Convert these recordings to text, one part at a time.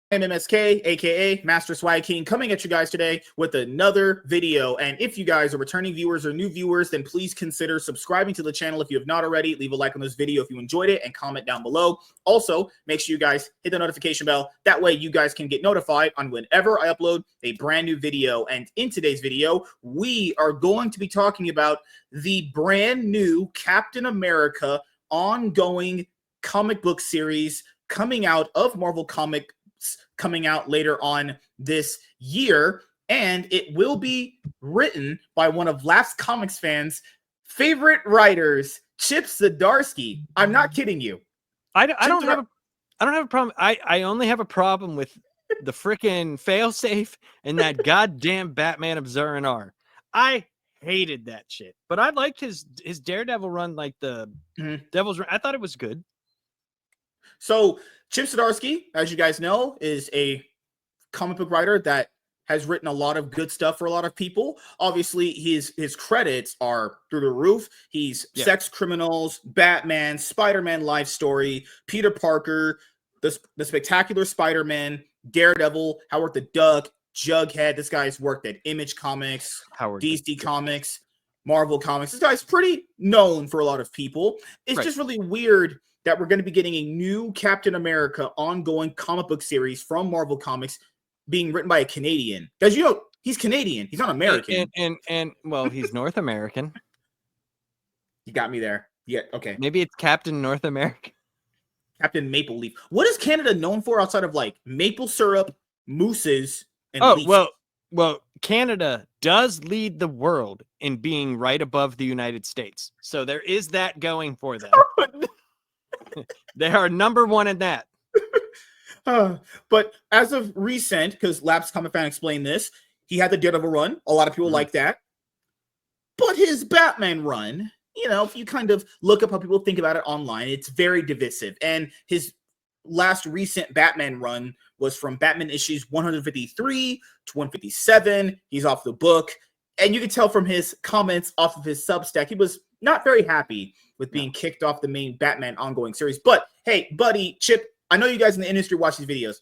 I'm MSK, aka Master Swag King, coming at you guys today with another video. And if you guys are returning viewers or new viewers, then please consider subscribing to the channel if you have not already. Leave a like on this video if you enjoyed it and comment down below. Also, make sure you guys hit the notification bell. That way you guys can get notified on whenever I upload a brand new video. And in today's video, we are going to be talking about the brand new Captain America ongoing comic book series coming out of Marvel Comics, coming out later on this year, and it will be written by one of Lapsed Comics fans' favorite writers, Chip Zdarsky. I'm not kidding you. I don't have a problem. I only have a problem with the freaking failsafe and that goddamn Batman of Zur-En-Arrh. I hated that shit, but I liked his Daredevil run, like the Devil's Run. I thought it was good. So Chip Zdarsky, as you guys know, is a comic book writer that has written a lot of good stuff for a lot of people. Obviously, his credits are through the roof. He's Sex Criminals, Batman, Spider-Man Life Story, Peter Parker, the Spectacular Spider-Man, Daredevil, Howard the Duck, Jughead. This guy's worked at Image Comics, DC Comics, Marvel Comics. This guy's pretty known for a lot of people. It's just really weird that we're going to be getting a new Captain America ongoing comic book series from Marvel Comics being written by a Canadian. Because, you know, he's Canadian. He's not American. And well, he's North American. You got me there. Yeah, okay. Maybe it's Captain North America. Captain Maple Leaf. What is Canada known for outside of, like, maple syrup, mooses, and leaves? Well, Canada does lead the world in being right above the United States. So there is that going for them. They are number one in that. But as of recent, because Labs Comic Fan explained this, he had the Daredevil run. A lot of people like that. But his Batman run, you know, if you kind of look up how people think about it online, it's very divisive. And his last recent Batman run was from Batman issues 153 to 157. He's off the book. And you can tell from his comments off of his Substack, he was not very happy with being kicked off the main Batman ongoing series. But hey, buddy, Chip, I know you guys in the industry watch these videos.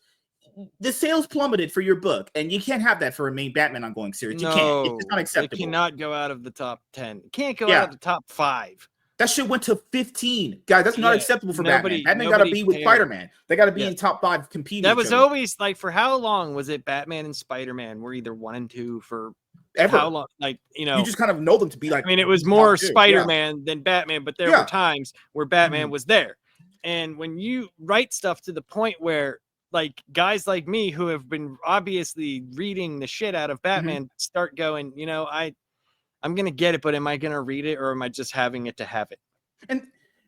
The sales plummeted for your book, and you can't have that for a main Batman ongoing series. You can't. It's just not acceptable. It cannot go out of the top 10. It can't go out of the top 5. That shit went to 15. Guys, that's not acceptable for Batman. Batman got to be with Spider-Man. They got to be in top 5 competing. That was always, like, for how long was it Batman and Spider-Man were either 1 and 2 for ever? How long? Like, you know, you just kind of know them to be like, I mean, it was more Spider-Man than Batman, but there were times where Batman was there. And when you write stuff to the point where, like, guys like me who have been obviously reading the shit out of Batman start going, you know, I'm going to get it, but am I going to read it, or am I just having it to have it?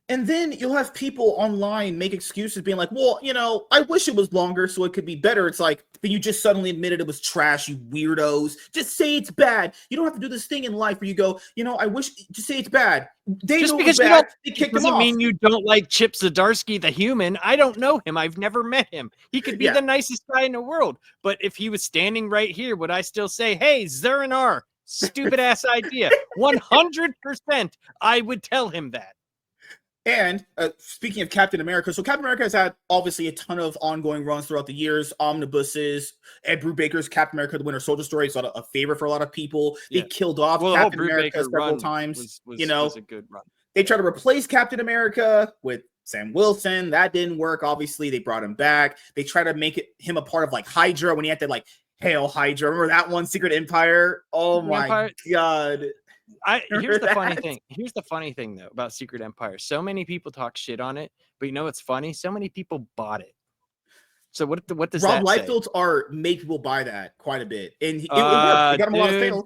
And then you'll have people online make excuses being like, well, you know, I wish it was longer so it could be better. It's like, but you just suddenly admitted it was trash, you weirdos. Just say it's bad. You don't have to do this thing in life where you go, you know, I wish, just say it's bad. They just know because it's bad, they kicked doesn't him off. Mean you don't like Chip Zdarsky, the human. I don't know him. I've never met him. He could be the nicest guy in the world. But if he was standing right here, would I still say, hey, Zur-En-Arrh, stupid ass idea? 100% I would tell him that. And speaking of Captain America, so Captain America has had obviously a ton of ongoing runs throughout the years, omnibuses. Ed Brubaker's Captain America: The Winter Soldier story is a favorite for a lot of people. They killed off Captain America several times. Was a good run. They tried to replace Captain America with Sam Wilson. That didn't work. Obviously, they brought him back. They tried to make him a part of like Hydra when he had to like hail Hydra. Remember that one, Secret Empire? Oh my God. Here's the funny thing. Here's the funny thing though about Secret Empire. So many people talk shit on it, but you know what's funny? So many people bought it. So what does Rob that say? Liefeld's art made people buy that quite a bit, and it worked. It got him a lot of sales.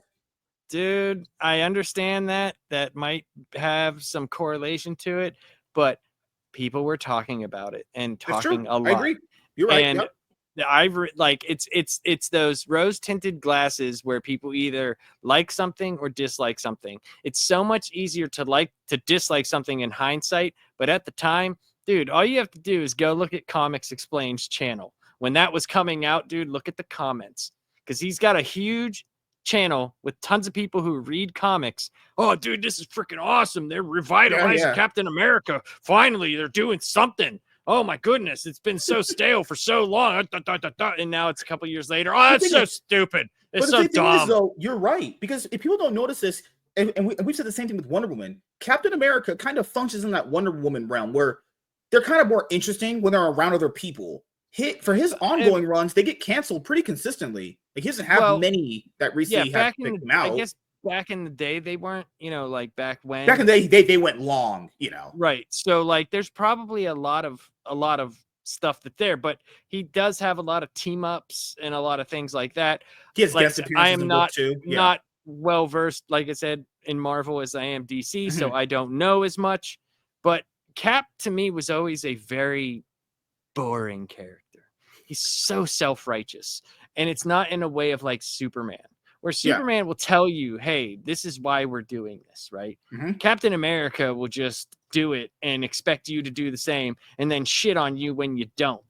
Dude, I understand that might have some correlation to it, but people were talking about it and talking a lot. I agree. You're right. And like it's those rose tinted glasses where people either like something or dislike something. It's so much easier to dislike something in hindsight, but at the time, dude, all you have to do is go look at Comics Explained's channel. When that was coming out, dude, look at the comments, because he's got a huge channel with tons of people who read comics. Oh, dude, this is freaking awesome. They're revitalizing Captain America. Finally, they're doing something. oh my goodness, it's been so stale for so long, and now it's a couple years later. Oh, that's so stupid. It's so thing is, dumb. though, you're right, because if people don't notice this, and we've said the same thing with Wonder Woman, Captain America kind of functions in that Wonder Woman realm where they're kind of more interesting when they're around other people. For his ongoing runs, they get canceled pretty consistently. Like, he doesn't have many that recently have picked him out. I guess back in the day they weren't, like back when. Back in the day, they went long, Right. So like, there's probably a lot of stuff there, but he does have a lot of team ups and a lot of things like that. He has guest appearances. I am not well versed, like I said, in Marvel as I am DC, so I don't know as much. But Cap to me was always a very boring character. He's so self-righteous, and it's not in a way of like Superman, where Superman will tell you, hey, this is why we're doing this, right? Captain America will just do it and expect you to do the same, and then shit on you when you don't.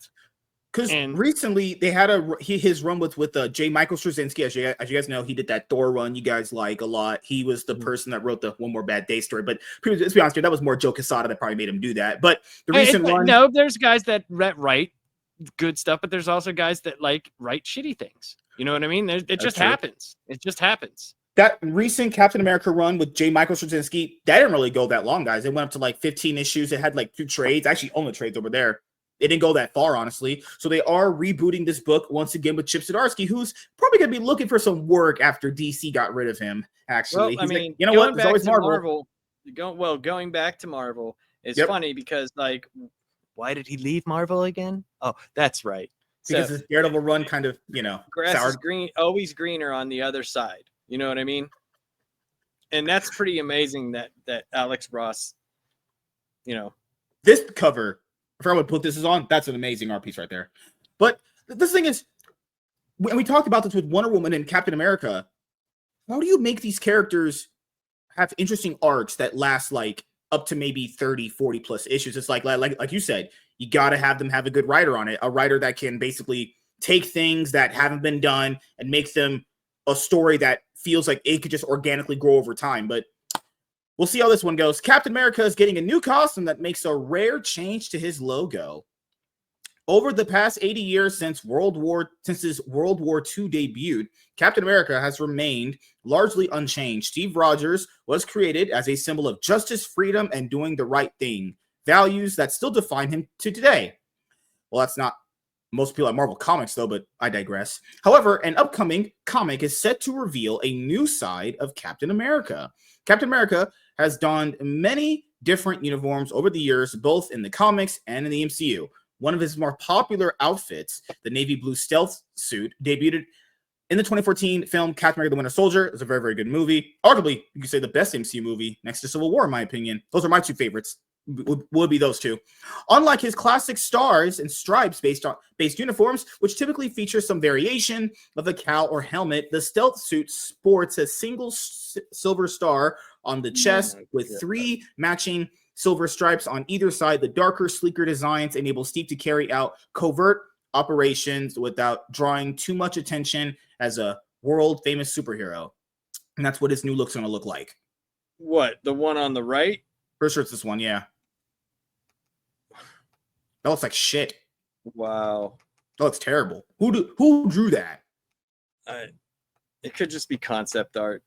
Because recently they had his run with J. Michael Straczynski. As you guys know, he did that Thor run you guys like a lot. He was the person that wrote the One More Bad Day story. But let's be honest here, that was more Joe Quesada that probably made him do that. But the recent run, no, there's guys that write good stuff, but there's also guys that like write shitty things. You know what I mean? It just happens. It just happens. That recent Captain America run with J. Michael Straczynski, that didn't really go that long, guys. It went up to like 15 issues. It had like 2 trades. I actually own the trades over there. It didn't go that far, honestly. So they are rebooting this book once again with Chip Zdarsky, who's probably going to be looking for some work after DC got rid of him, actually. Well, I mean, like, you know what? There's always Marvel. Going back to Marvel is funny because, like, why did he leave Marvel again? Oh, that's right. Because his Daredevil run kind of, grass is green, always greener on the other side. You know what I mean? And that's pretty amazing that Alex Ross, This cover, I forgot what book this is on. That's an amazing art piece right there. But this thing is, when we talked about this with Wonder Woman and Captain America, how do you make these characters have interesting arcs that last like up to maybe 30, 40 plus issues? It's like you said, you got to have them have a good writer on it, a writer that can basically take things that haven't been done and make them a story that feels like it could just organically grow over time. But we'll see how this one goes. Captain America is getting a new costume that makes a rare change to his logo. Over the past 80 years since his World War II debuted, Captain America has remained largely unchanged. Steve Rogers was created as a symbol of justice, freedom, and doing the right thing, values that still define him to today. Well, that's not most people at Marvel Comics, though, but I digress. However, an upcoming comic is set to reveal a new side of Captain America. Captain America has donned many different uniforms over the years, both in the comics and in the MCU. One of his more popular outfits, the navy blue stealth suit, debuted in the 2014 film Captain America: The Winter Soldier. It's a very, very good movie. Arguably, you could say the best MCU movie next to Civil War, in my opinion. Those are my 2 favorites. Would be those 2. Unlike his classic stars and stripes based uniforms, which typically feature some variation of a cowl or helmet, the stealth suit sports a single silver star on the chest with 3 matching silver stripes on either side. The darker, sleeker designs enable Steve to carry out covert operations without drawing too much attention as a world-famous superhero. And that's what his new look's going to look like. What, the one on the right? Pretty sure it's this one, yeah. That looks like shit. Wow. That looks terrible. Who drew that? It could just be concept art.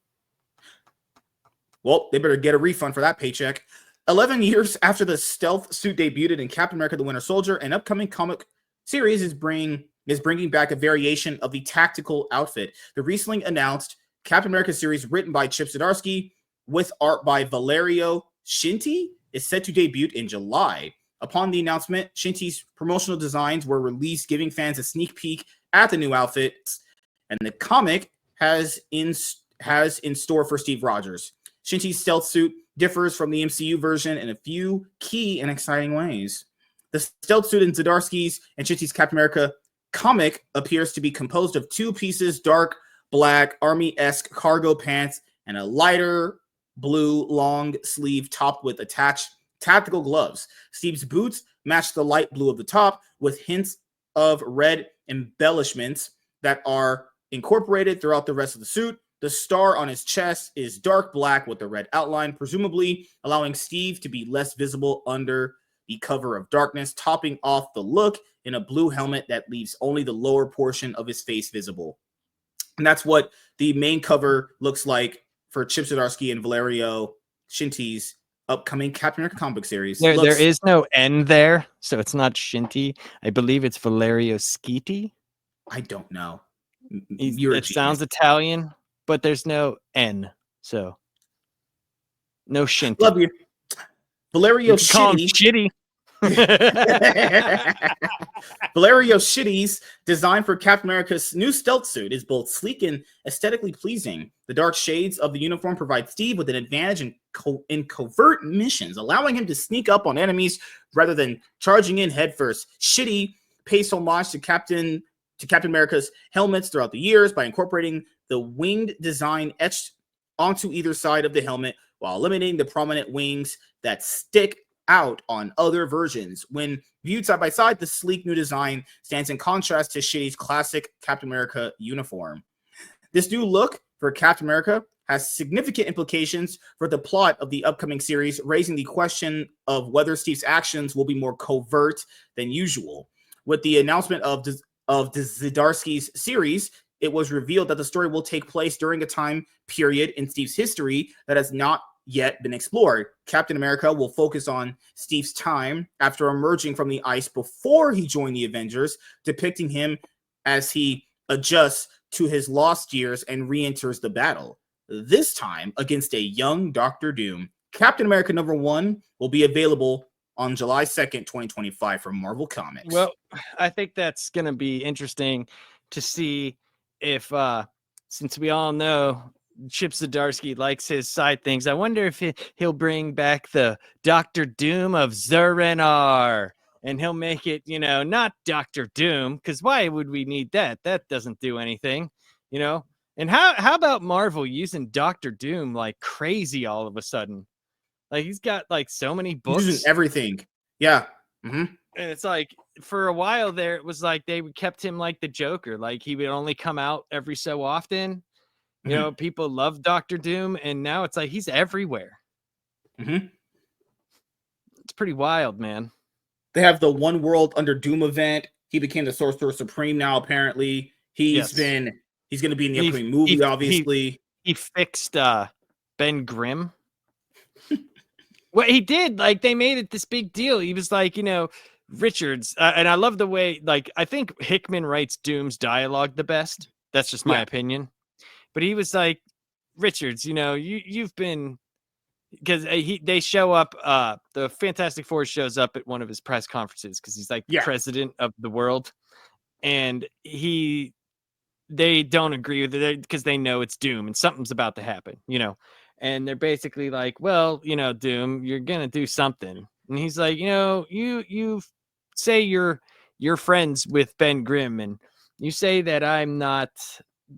Well, they better get a refund for that paycheck. 11 years after the stealth suit debuted in Captain America: The Winter Soldier, an upcoming comic series is bringing back a variation of the tactical outfit. The recently announced Captain America series, written by Chip Zdarsky with art by Valerio Scinti, is set to debut in July. Upon the announcement, Scinti's promotional designs were released, giving fans a sneak peek at the new outfits, and the comic has in store for Steve Rogers. Scinti's stealth suit differs from the MCU version in a few key and exciting ways. The stealth suit in Zdarsky's and Scinti's Captain America comic appears to be composed of 2 pieces: dark black army-esque cargo pants and a lighter blue long sleeve topped with attached tactical gloves. Steve's boots match the light blue of the top with hints of red embellishments that are incorporated throughout the rest of the suit. The star on his chest is dark black with a red outline, presumably allowing Steve to be less visible under the cover of darkness, topping off the look in a blue helmet that leaves only the lower portion of his face visible. And that's what the main cover looks like for Chip Zdarsky and Valerio Shinty's upcoming Captain America comic book series. There is no N there, so it's not Shinty. I believe it's Valerio Schiti. I don't know. It sounds Italian, but there's no N, so no Shinty. Love you. Valerio Shitty. Valerio Shitty's design for Captain America's new stealth suit is both sleek and aesthetically pleasing. The dark shades of the uniform provide Steve with an advantage in covert missions, allowing him to sneak up on enemies rather than charging in headfirst. Shitty pays homage to Captain America's helmets throughout the years by incorporating the winged design etched onto either side of the helmet while eliminating the prominent wings that stick out on other versions. When viewed side by side, the sleek new design stands in contrast to Shitty's classic Captain America uniform. This new look for Captain America has significant implications for the plot of the upcoming series, raising the question of whether Steve's actions will be more covert than usual. With the announcement of the Zdarsky's series, it was revealed that the story will take place during a time period in Steve's history that has not yet been explored. Captain America will focus on Steve's time after emerging from the ice before he joined the Avengers, depicting him as he adjusts to his lost years and re-enters the battle, this time against a young Doctor Doom. Captain America #1 will be available on July 2nd, 2025 from Marvel Comics. Well, I think that's going to be interesting to see if, since we all know Chip Zdarsky likes his side things, I wonder if he'll bring back the Doctor Doom of Zur-En-Arrh, and he'll make it, not Doctor Doom, because why would we need that? That doesn't do anything, And how about Marvel using Doctor Doom like crazy all of a sudden? Like, he's got like so many books. Using everything. Yeah. Mm-hmm. And it's like, for a while there, it was like they kept him like the Joker. Like, he would only come out every so often. People love Doctor Doom, and now it's like he's everywhere. Mm-hmm. It's pretty wild, man. They have the One World Under Doom event. He became the Sorcerer Supreme now, apparently. He's going to be in the upcoming movie, obviously. He fixed Ben Grimm. Well, he did. Like, they made it this big deal. He was like, Richards, and I love the way, like, I think Hickman writes Doom's dialogue the best. That's just my opinion. But he was like, Richards, you've been, because they show up, the Fantastic Four shows up at one of his press conferences because he's like the president of the world, and they don't agree with it because they know it's Doom and something's about to happen, and they're basically like, well, Doom, you're gonna do something, and he's like, you say you're friends with Ben Grimm, and you say that I'm not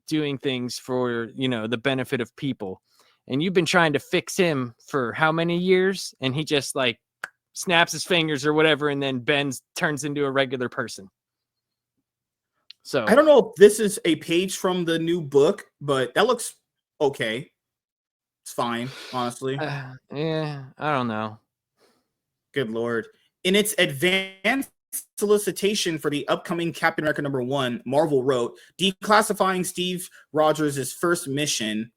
doing things for the benefit of people, and you've been trying to fix him for how many years, and he just like snaps his fingers or whatever, and then Ben turns into a regular person. So I don't know if this is a page from the new book, but that looks okay. It's fine, honestly. Yeah, I don't know. Good Lord. In its advanced solicitation for the upcoming Captain America #1, Marvel wrote, declassifying Steve Rogers' first mission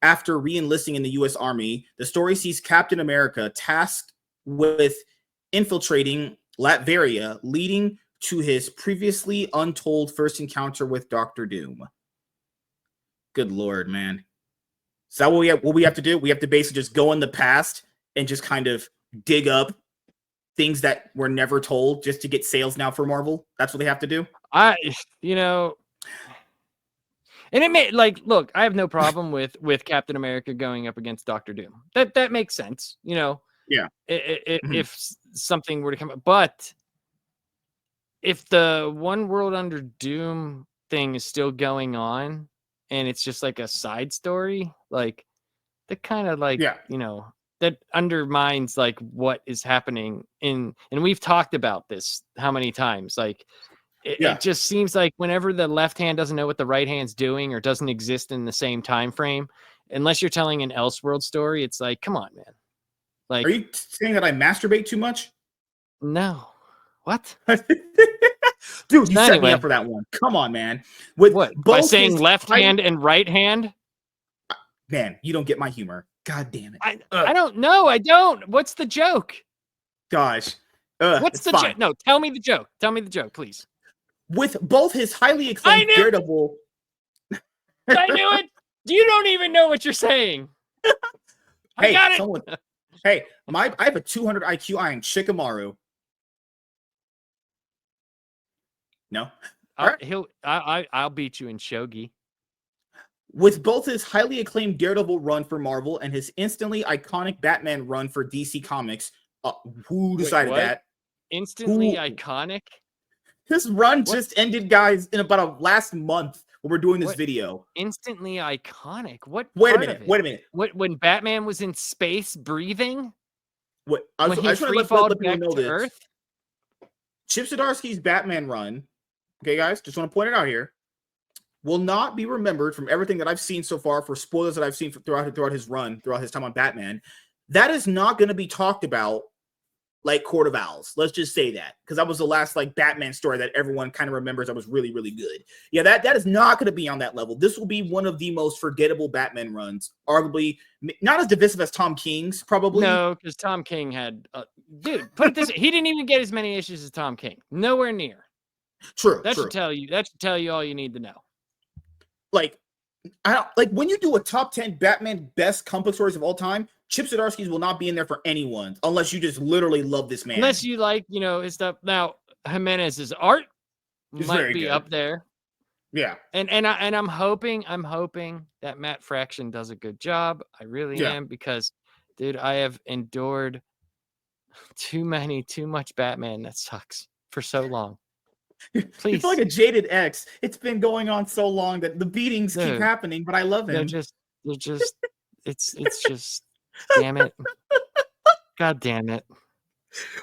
after re-enlisting in the U.S. Army. The story sees Captain America tasked with infiltrating Latveria, leading to his previously untold first encounter with Doctor Doom. Good Lord, man. Is that what we have to do? We have to basically just go in the past and just kind of dig up things that were never told just to get sales now for Marvel? That's what they have to do? And it may, like, look, I have no problem with Captain America going up against Doctor Doom. That makes sense, Yeah. If something were to come up, but if the One World Under Doom thing is still going on and it's just like a side story, like, that kind of like, that undermines like what is happening and we've talked about this how many times, like it just seems like whenever the left hand doesn't know what the right hand's doing or doesn't exist in the same time frame, unless you're telling an Elseworld story, it's like, come on, man. Like, are you saying that I masturbate too much? No. What? Dude, you set me Anyway. up for that one. Come on, man. With What? both By saying his left hand and right hand? man, you don't get my humor. God damn it. I don't know. I don't. What's the joke? Gosh. What's It's the fine. joke? No, tell me the joke. Tell me the joke, please. With both his highly I acclaimed knew- Daredevil. I knew it. You don't even know what you're saying. I Hey, got it. someone. Hey, I have a 200 IQ. I am Shikamaru. No. I'll beat you in shogi. With both his highly acclaimed Daredevil run for Marvel and his instantly iconic Batman run for DC Comics, who decided what? that? Instantly Who- iconic. His run What? just ended, guys, in about a last month when we're doing this What? video. Instantly iconic. What? Wait a part minute. of it? Wait a minute. When Batman was in space breathing? What? When he I just want free to falled let people back know to this. Earth? Chip Zdarsky's Batman run, okay, guys, just want to point it out here, will not be remembered from everything that I've seen so far for spoilers that I've seen throughout his run, throughout his time on Batman. That is not going to be talked about like Court of Owls. Let's just say that, because that was the last like Batman story that everyone kind of remembers that was really, really good. Yeah, that is not going to be on that level. This will be one of the most forgettable Batman runs, arguably not as divisive as Tom King's, probably. No, because Tom King had, dude. Put it this way: he didn't even get as many issues as Tom King. Nowhere near. True. That should tell you. That should tell you all you need to know. Like, I don't like when you do a top 10 Batman best comic book stories of all time. Chip Zdarsky's will not be in there for anyone unless you just literally love this man. Unless you like, his stuff. Now Jimenez's art It's might very be good. up there. Yeah. And I'm hoping that Matt Fraction does a good job. I really am, because, dude, I have endured too much Batman that sucks for so long. Please. You feel like a jaded ex. It's been going on so long that the beatings keep happening, but I love him. They're just it's just damn it. God damn it.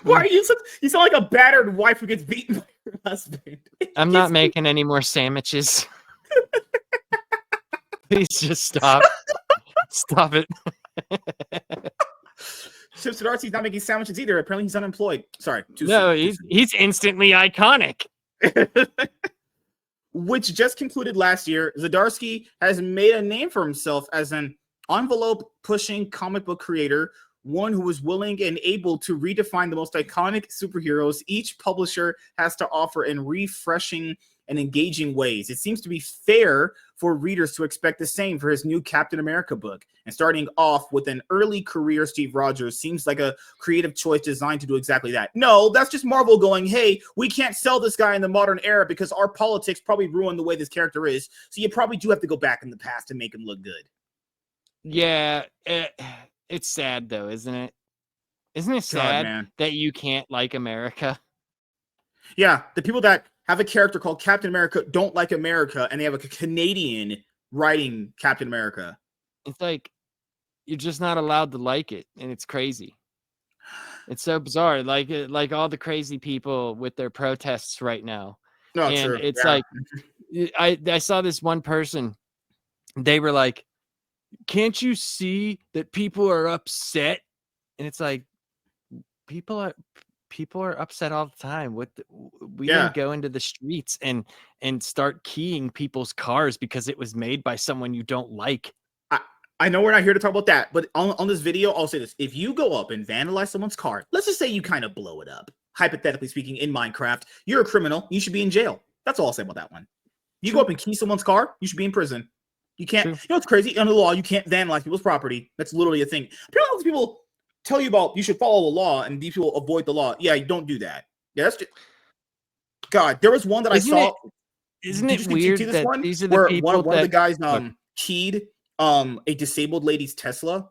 Why are you sound like a battered wife who gets beaten by her husband. I'm not making any more sandwiches. Please just stop. Stop it. Chip Zdarsky's not making sandwiches either. Apparently he's unemployed. Sorry. No, he's instantly iconic. Which just concluded last year. Zdarsky has made a name for himself as an envelope-pushing comic book creator, one who is willing and able to redefine the most iconic superheroes each publisher has to offer in refreshing and engaging ways. It seems to be fair for readers to expect the same for his new Captain America book. And starting off with an early career Steve Rogers seems like a creative choice designed to do exactly that. No, that's just Marvel going, hey, we can't sell this guy in the modern era because our politics probably ruined the way this character is. So you probably do have to go back in the past to make him look good. Yeah, it's sad though, isn't it? Isn't it sad that you can't like America? Yeah, the people that have a character called Captain America don't like America, and they have a Canadian writing Captain America. It's like you're just not allowed to like it, and it's crazy. It's so bizarre, like all the crazy people with their protests right now. No, and true. It's like I saw this one person. They were like, "Can't you see that people are upset?" And it's like, people are upset all the time. We didn't go into the streets and start keying people's cars because it was made by someone you don't like. I know we're not here to talk about that, but on this video, I'll say this. If you go up and vandalize someone's car, let's just say you kind of blow it up, hypothetically speaking, in Minecraft, you're a criminal. You should be in jail. That's all I'll say about that one. You go up and key someone's car, you should be in prison. You can't, you know what's crazy? Under the law, you can't vandalize people's property. That's literally a thing. Apparently, those people tell you about you should follow the law and these people avoid the law. Yeah, you don't do that. Yeah, that's just... God, there was one that I saw. Isn't it weird that these are the people one of the guys keyed a disabled lady's Tesla?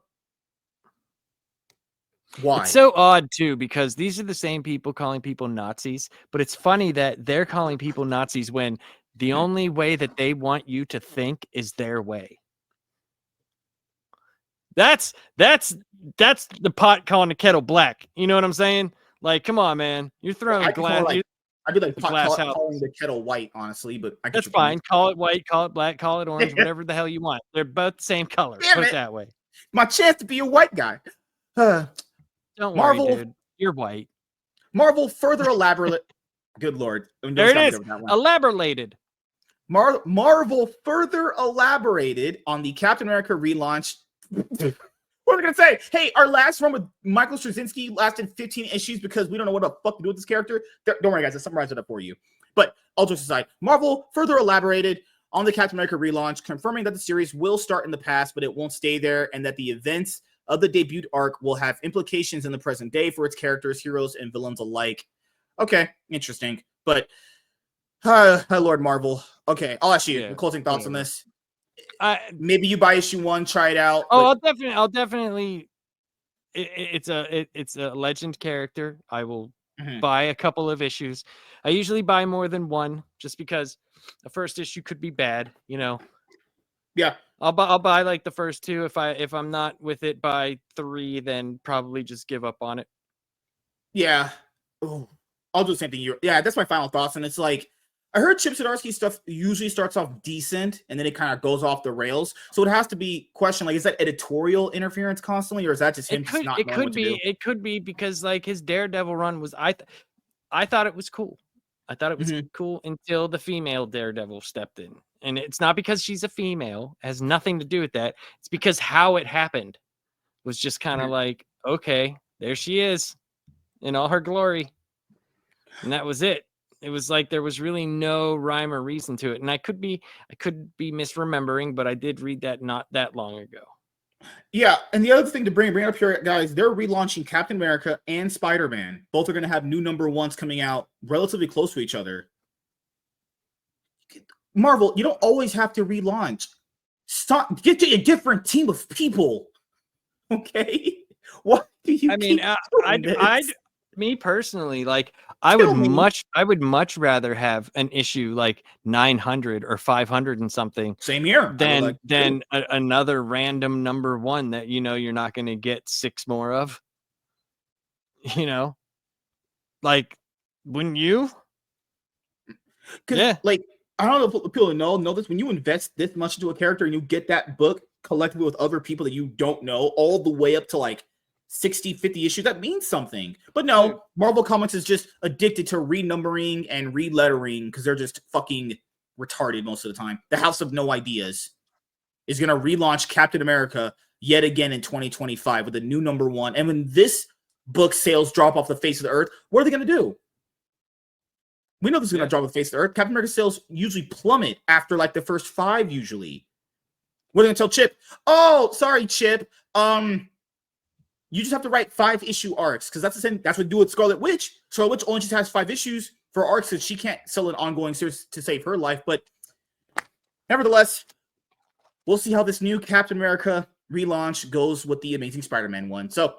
Why? It's so odd too, because these are the same people calling people Nazis, but it's funny that they're calling people Nazis when the only way that they want you to think is their way. That's the pot calling the kettle black. You know what I'm saying? Like, come on, man. You're throwing glass. I'd be like calling the kettle white, honestly, but that's fine. Call it white, call it black, call it orange, whatever the hell you want. They're both the same color. Put it that way. My chance to be a white guy. Don't Marvel, worry, dude. You're white. Marvel further elaborate. Good Lord. There it is. Elaborated. Marvel further elaborated on the Captain America relaunch. What are they going to say? Hey, our last run with Michael Straczynski lasted 15 issues because we don't know what the fuck to do with this character. Don't worry, guys. I summarized it up for you. But all jokes aside, Marvel further elaborated on the Captain America relaunch, confirming that the series will start in the past, but it won't stay there, and that the events of the debut arc will have implications in the present day for its characters, heroes, and villains alike. Okay, interesting. But, Lord Marvel. Okay, I'll ask you closing thoughts on this. Maybe you buy issue 1, try it out. Oh, I'll definitely. It's a legend character. I will buy a couple of issues. I usually buy more than one, just because the first issue could be bad. You know. Yeah. I'll buy like the first 2. If I'm not with it by 3, then probably just give up on it. Yeah. Oh, I'll do the same thing. Yeah, that's my final thoughts. And it's like, I heard Chip Zdarsky stuff usually starts off decent and then it kind of goes off the rails. So it has to be questioned, like, is that editorial interference constantly, or is that just him just not knowing what to do? It could be because like his Daredevil run was I thought it was cool. I thought it was cool until the female Daredevil stepped in. And it's not because she's a female. It has nothing to do with that. It's because how it happened was just kind of like, okay, there she is in all her glory. And that was it. It was like there was really no rhyme or reason to it. And I could be misremembering, but I did read that not that long ago. Yeah, and the other thing to bring up here, guys, they're relaunching Captain America and Spider-Man. Both are going to have new #1s coming out relatively close to each other. Marvel, you don't always have to relaunch. Stop. Get to a different team of people. Okay? What do you? I mean, me personally, like I would much rather have an issue like 900 or 500 and something. Same here. Than another random #1 that you're not going to get 6 more of. You know, like, wouldn't you? Yeah. Like, I don't know if people know this. When you invest this much into a character and you get that book collectively with other people that you don't know, all the way up to like 60, 50 issues, that means something. But no, Marvel Comics is just addicted to renumbering and relettering because they're just fucking retarded most of the time. The House of No Ideas is going to relaunch Captain America yet again in 2025 with a new #1. And when this book sales drop off the face of the earth, what are they going to do? We know this is going to drop off the face of the earth. Captain America sales usually plummet after like the first 5 usually. What are they going to tell Chip? Oh, sorry, Chip. You just have to write 5-issue arcs because that's the same. That's what we do with Scarlet Witch. Scarlet Witch only just has 5 issues for arcs because she can't sell an ongoing series to save her life. But nevertheless, we'll see how this new Captain America relaunch goes with the Amazing Spider-Man one. So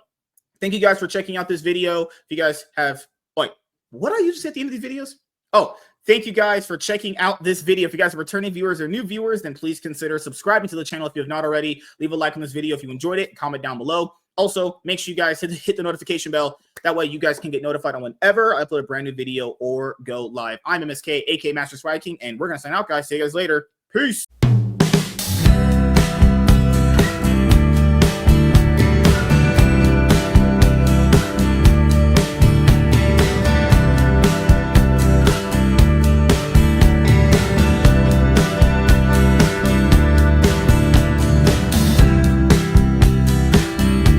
thank you guys for checking out this video. If you guys have, like, what I usually say at the end of these videos? Oh, thank you guys for checking out this video. If you guys are returning viewers or new viewers, then please consider subscribing to the channel if you have not already. Leave a like on this video if you enjoyed it. Comment down below. Also, make sure you guys hit the notification bell. That way you guys can get notified on whenever I upload a brand new video or go live. I'm MSK, aka Master Swag King, and we're going to sign out, guys. See you guys later. Peace.